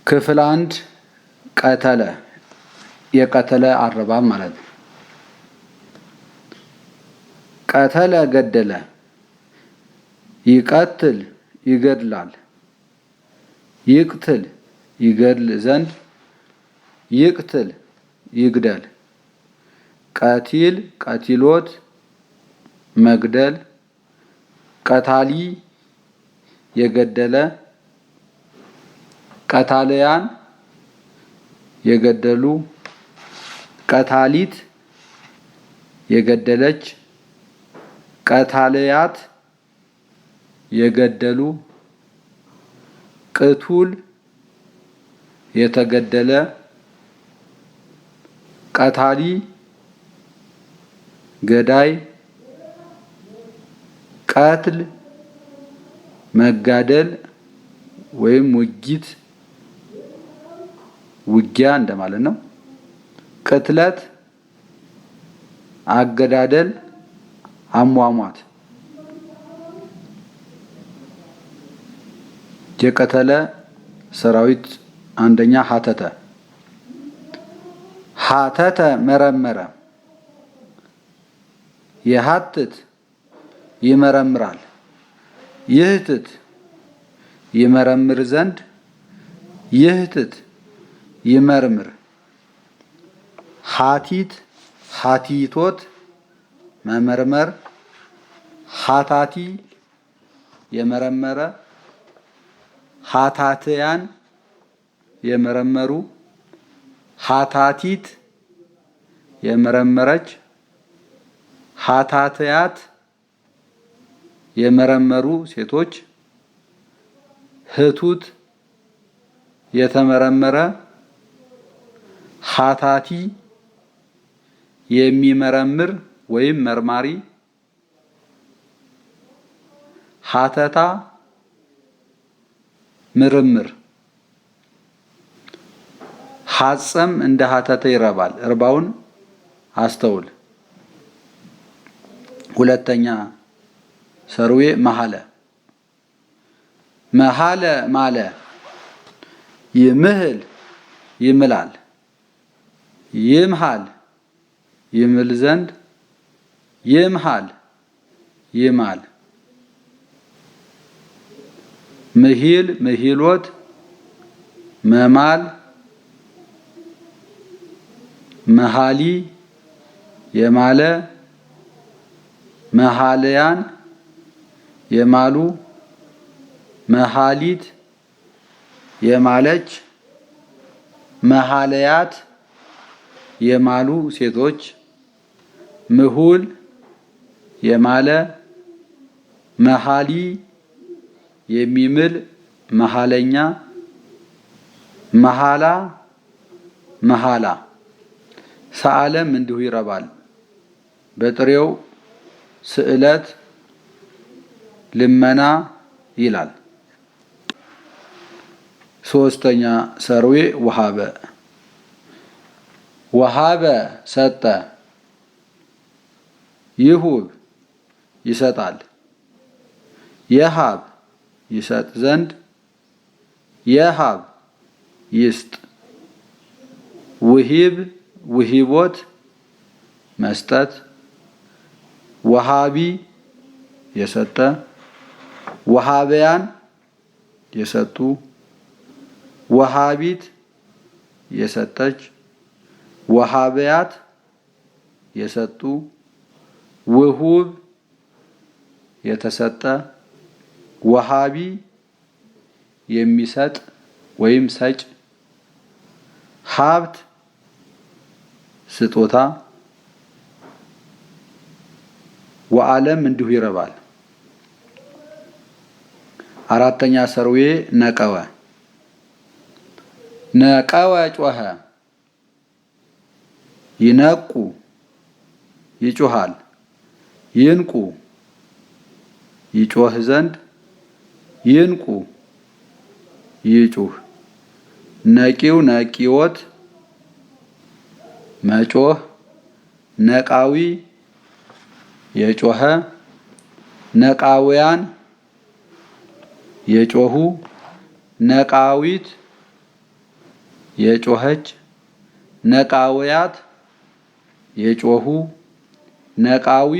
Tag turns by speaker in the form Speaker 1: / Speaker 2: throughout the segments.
Speaker 1: ክፍል አንድ ቀተለ የቀተለ አረባብ ማለት ነው። ቀተለ ገደለ፣ ይቀትል ይገድላል፣ ይቅትል ይገድል ዘንድ፣ ይቅትል ይግደል፣ ቀቲል ቀቲሎት መግደል፣ ቀታሊ የገደለ፣ ቀታልያን የገደሉ፣ ቀታሊት የገደለች፣ ቀታልያት የገደሉ፣ ቅቱል የተገደለ፣ ቀታሊ ገዳይ፣ ቀትል መጋደል ወይም ውጊት ውጊያ እንደማለት ነው። ቅትለት አገዳደል አሟሟት። የቀተለ ሰራዊት አንደኛ ሀተተ ሀተተ መረመረ፣ የሀትት ይመረምራል፣ ይህትት ይመረምር ዘንድ፣ ይህትት ይመርምር፣ ሀቲት ሀቲቶት መመርመር፣ ሀታቲ የመረመረ፣ ሀታትያን የመረመሩ፣ ሀታቲት የመረመረች፣ ሀታትያት የመረመሩ ሴቶች፣ ህቱት የተመረመረ፣ ሀታቲ የሚመረምር ወይም መርማሪ፣ ሀተታ ምርምር። ሀጸም እንደ ሀተተ ይረባል። እርባውን አስተውል። ሁለተኛ ሰርዌ መሀለ መሀለ ማለ፣ ይምህል ይምላል፣ ይምሃል ይምል ዘንድ፣ ይምሃል ይማል፣ ምሂል ምሂሎት መማል፣ መሃሊ የማለ፣ መሃልያን የማሉ፣ መሃሊት የማለች፣ መሃልያት የማሉ ሴቶች፣ ምሁል የማለ፣ መሃሊ የሚምል መሃለኛ፣ መሃላ መሃላ። ሰዓለም እንዲሁ ይረባል። በጥሬው ስዕለት ልመና ይላል። ሶስተኛ ሰርዌ ወሃበ ወሃበ ሰጠ፣ ይሁብ ይሰጣል፣ የሃብ ይሰጥ ዘንድ፣ የሃብ ይስጥ፣ ውሂብ ውሂቦት መስጠት፣ ወሃቢ የሰጠ፣ ወሃበያን የሰጡ፣ ወሃቢት የሰጠች፣ ወሃበያት የሰጡ፣ ውሁብ የተሰጠ፣ ወሃቢ የሚሰጥ ወይም ሰጭ፣ ሀብት ስጦታ። ወዓለም እንዲሁ ይረባል። አራተኛ ሰርዌ ነቀወ ነቀወ ጮኸ፣ ይነቁ ይጮሃል፣ ይንቁ ይጮህ ዘንድ፣ ይንቁ ይጩህ፣ ነቂው ነቂዎት መጮህ፣ ነቃዊ የጮኸ፣ ነቃውያን የጮሁ፣ ነቃዊት የጮኸች ነቃውያት የጮሁ ነቃዊ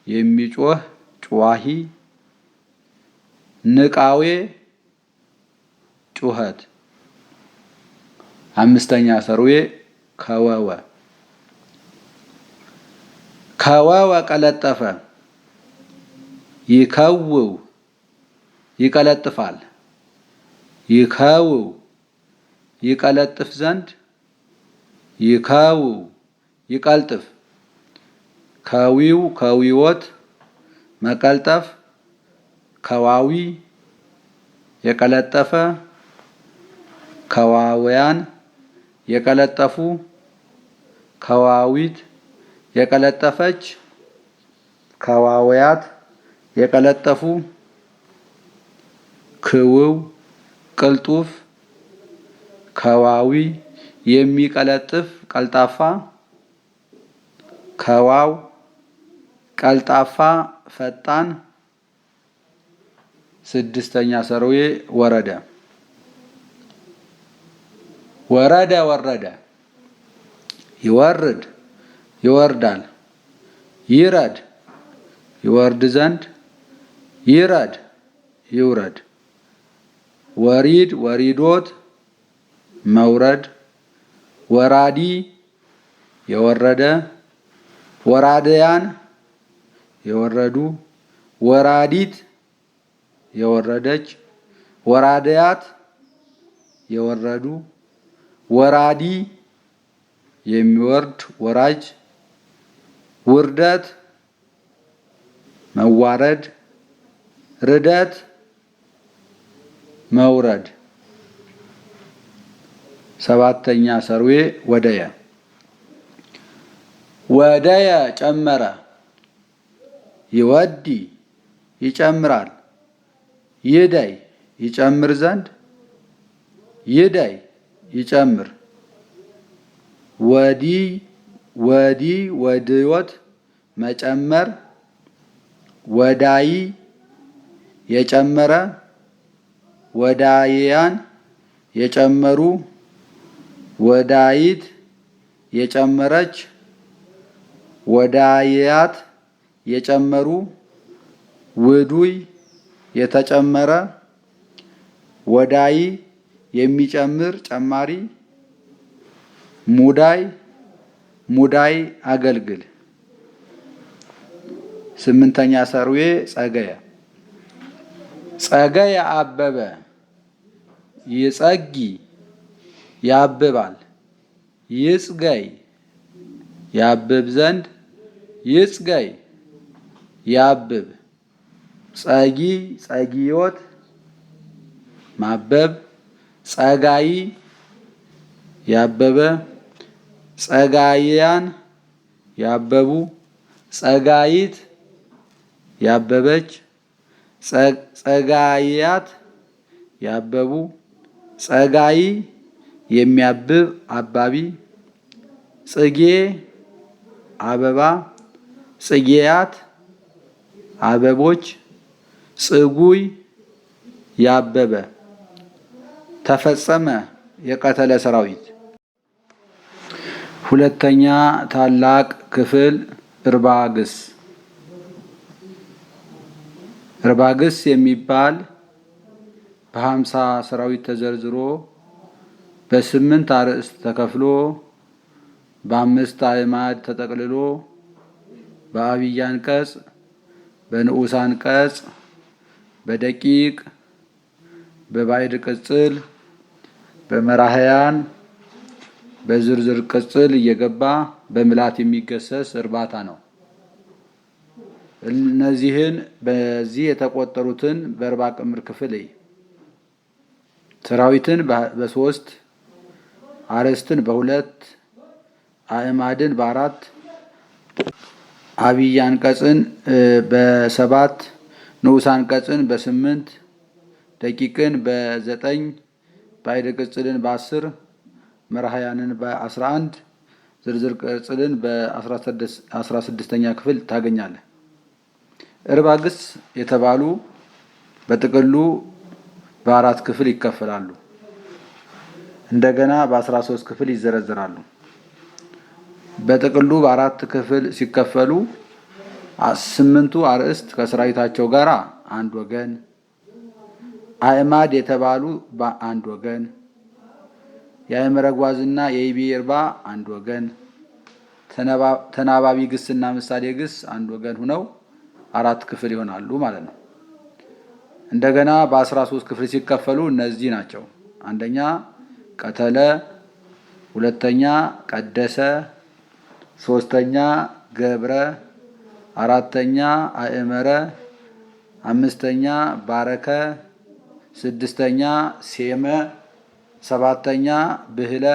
Speaker 1: የሚጮህ ጩዋሂ ንቃዌ ጩኸት። አምስተኛ ሰርዌ ከወወ ከወወ ቀለጠፈ ይከውው ይቀለጥፋል ይከውው ይቀለጥፍ ዘንድ ይከውው ይቀልጥፍ ከዊው ከዊዎት መቀልጠፍ ከዋዊ የቀለጠፈ ከዋውያን የቀለጠፉ ከዋዊት የቀለጠፈች ከዋውያት የቀለጠፉ ክውው ቅልጡፍ ከዋዊ የሚቀለጥፍ ቀልጣፋ ከዋው ቀልጣፋ ፈጣን። ስድስተኛ ሰርዌ ወረደ ወረደ ወረደ ይወርድ ይወርዳል ይረድ ይወርድ ዘንድ ይረድ ይውረድ ወሪድ ወሪዶት መውረድ ወራዲ የወረደ ወራደያን የወረዱ ወራዲት የወረደች ወራደያት የወረዱ ወራዲ የሚወርድ ወራጅ ውርደት መዋረድ ርደት መውረድ። ሰባተኛ ሰርዌ ወደየ ወደየ ጨመረ ይወዲ ይጨምራል ይደይ ይጨምር ዘንድ ይደይ ይጨምር ወዲ ወዲ ወድዮት መጨመር ወዳይ የጨመረ ወዳይያን የጨመሩ ወዳይት የጨመረች ወዳይያት የጨመሩ ውዱይ የተጨመረ ወዳይ የሚጨምር ጨማሪ ሙዳይ ሙዳይ አገልግል። ስምንተኛ ሰርዌ ጸገየ ጸገየ አበበ ይጸጊ ያብባል ይጽገይ ያብብ ዘንድ ይጽገይ ያብብ ጸጊ ጸጊዮት ማበብ ጸጋይ ያበበ ጸጋይያን ያበቡ ጸጋይት ያበበች ጸጋይያት ያበቡ ጸጋይ የሚያብብ አባቢ ጽጌ አበባ ጽጌያት አበቦች ጽጉይ ያበበ። ተፈጸመ የቀተለ ሰራዊት። ሁለተኛ ታላቅ ክፍል እርባግስ እርባግስ የሚባል በ50 ሰራዊት ተዘርዝሮ በ8 አርእስት ተከፍሎ በ5 አዕማድ ተጠቅልሎ በአብይ አንቀጽ በንዑስ አንቀጽ በደቂቅ በባዕድ ቅጽል በመራህያን በዝርዝር ቅጽል እየገባ በምላት የሚገሰስ እርባታ ነው። እነዚህን በዚህ የተቆጠሩትን በእርባ ቅምር ክፍል ሰራዊትን በ3 አርእስትን በ2 አዕማድን በ4 አብይ አንቀጽን በ7 ንዑስ አንቀጽን በ8 ደቂቅን በ9 ባዕድ ቅጽልን በ10 መራህያንን በ11 ዝርዝር ቅጽልን በ16ኛ ክፍል ታገኛለህ። እርባግስ የተባሉ በጥቅሉ በ4 ክፍል ይከፈላሉ። እንደገና በ13 ክፍል ይዘረዘራሉ። በጥቅሉ በአራት ክፍል ሲከፈሉ 8ቱ አርእስት ከሰራዊታቸው ጋር አንድ ወገን፣ አእማድ የተባሉ በአንድ ወገን፣ የአእምረ ጓዝና የይቤ እርባ አንድ ወገን፣ ተናባቢ ግስና ምሳሌ ግስ አንድ ወገን ሁነው 4 ክፍል ይሆናሉ ማለት ነው። እንደገና በ13 ክፍል ሲከፈሉ እነዚህ ናቸው። አንደኛ ቀተለ፣ ሁለተኛ ቀደሰ፣ ሶስተኛ ገብረ፣ አራተኛ አእመረ፣ አምስተኛ ባረከ፣ ስድስተኛ ሴመ፣ ሰባተኛ ብህለ፣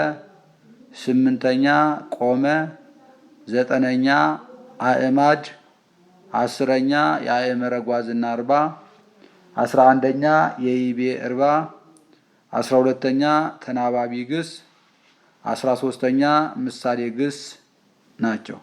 Speaker 1: ስምንተኛ ቆመ፣ ዘጠነኛ አእማድ፣ 10ኛ የአእመረ ጓዝና እርባ፣ 11ኛ የይቤ እርባ፣ 12ኛ ተናባቢ ግስ፣ 13ኛ ምሳሌ ግስ ናቸው።